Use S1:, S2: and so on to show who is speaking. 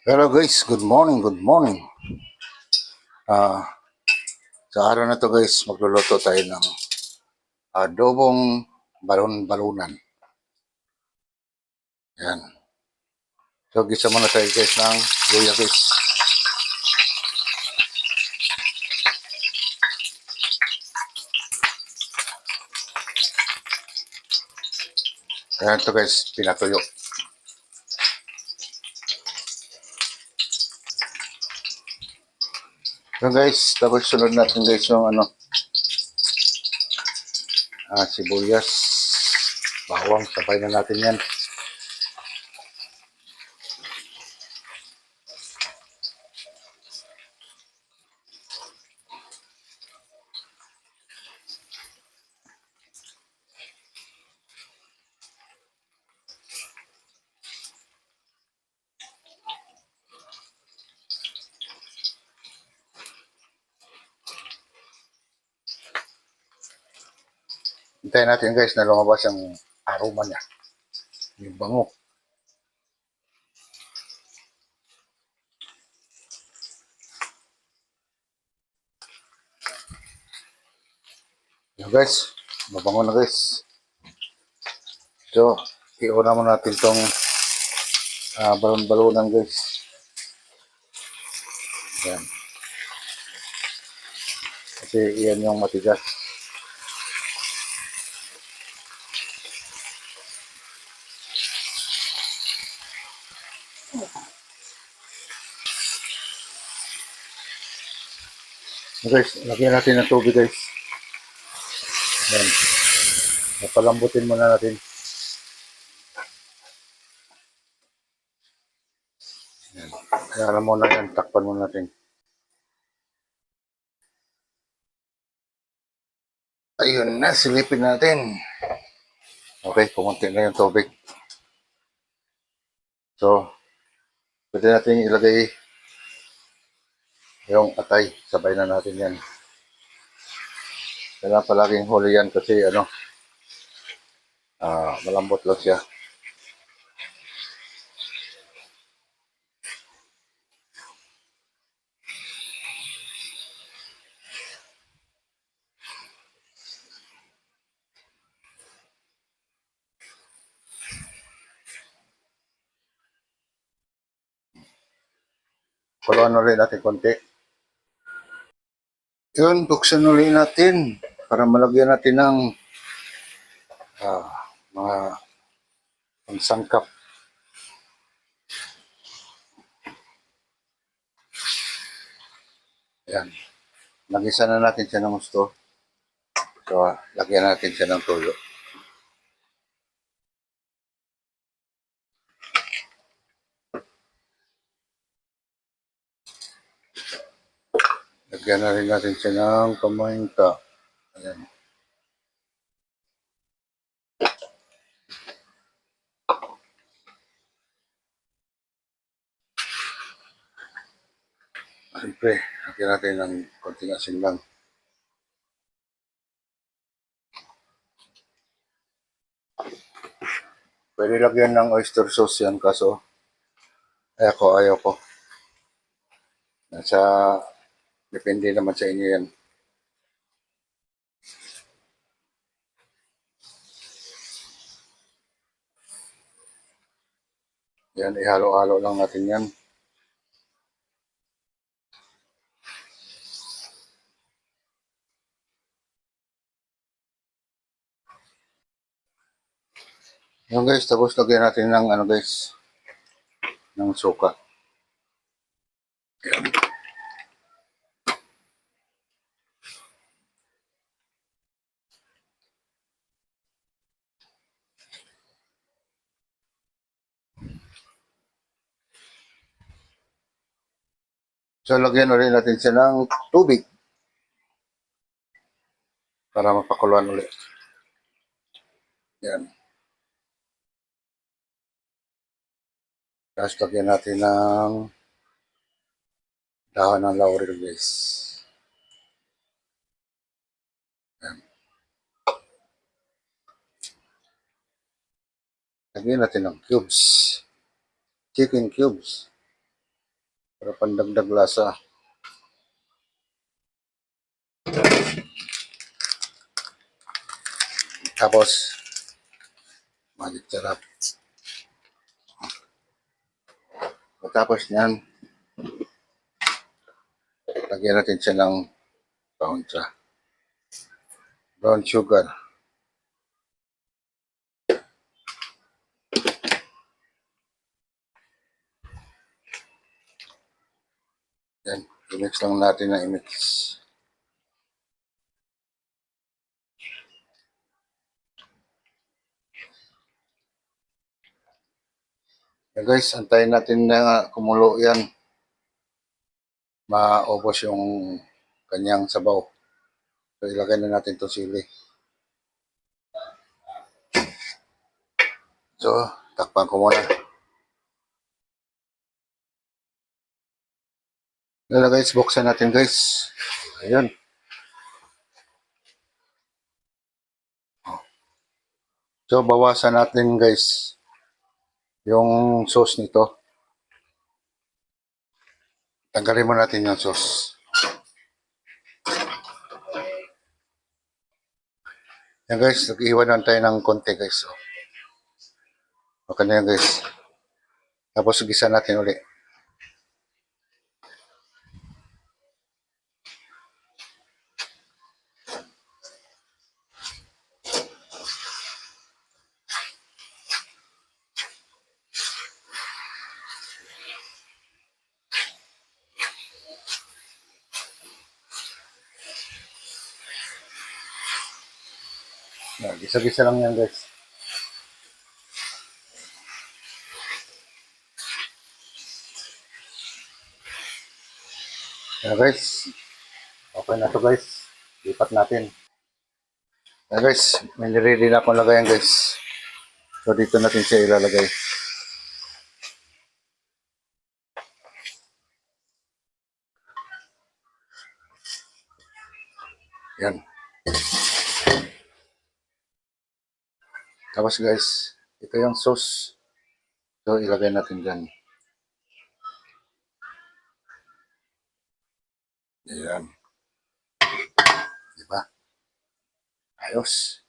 S1: Hello guys, good morning, good morning. Ah, sa araw na to guys, magluluto tayo ng adobong balon-balunan. Yan. So gisa muna tayo guys ng luya guys. Kaya ito guys, pinatuyo. So guys, tapos sunod natin guys yung sibuyas, bawang, sabay na natin yan. Hintayin natin guys na lumabas ang aroma niya, yung bango. Yan guys, mabango na guys. So, iuna mo natin tong balon-balunan guys. Yan. Kasi iyan yung matigas. Guys, lagyan natin ng tubig guys. Yan. Napalambutin muna natin. Yan. Kaya muna yan, takpan muna natin. Ayun na, silipin natin. Okay, pumunti na yung tubig. So, pwede natin ilagay yung atay. Sabay na natin yan. Kailangan palaging huli yan kasi malambot lang siya. Kuluan ulit natin konti. Yun, buksan ulit natin para malagyan natin ng mga pangsangkap. Yan. Nagisa na natin siya ng gusto. So, lagyan natin siya ng tuyo. Lagyan na rin natin siya ng paminta. Ayan. Siyempre, lagyan natin ng konting asin lang. Pwede lagyan ng oyster sauce yan kaso ayaw ko. Nasa, depende naman sa inyo yan. Yan, ihalo-halo lang natin yan. Yan guys, tapos lagyan natin ng guys, ng suka. Yan. So, lagyan ulit natin siya ng tubig para mapakuluan ulit. Yan. Tapos lagyan natin ng dahon ng laurel guys. Yan. Lagyan natin ng cubes. Chicken cubes. para pandagdag lasa. Tapos, magic sarap. Tapos niyan, lagyan natin siya ng brown sugar. Yan, i-mix lang natin na i-mix. Yan guys, antayin natin na kumulo yan. Maubos yung kanyang sabaw. So, ilagay na natin itong sili. So, takpan ko muna. Yan guys, buksan natin guys. Ayun. So, bawasan natin guys yung sauce nito. Tanggalin mo natin yung sauce. Yan guys, nag-iwan tayo ng konti guys. Okay na yan guys. Tapos gisa natin ulit. Yan, gisa-gisa lang yan guys. Yan guys. Okay na to guys. Lipat natin. Yan guys, may ready na akong lagayan guys. So dito natin siya ilalagay. Yan. Tapos guys, ito yung sauce. So ilagay natin dyan. Yan. Diba? Ayos.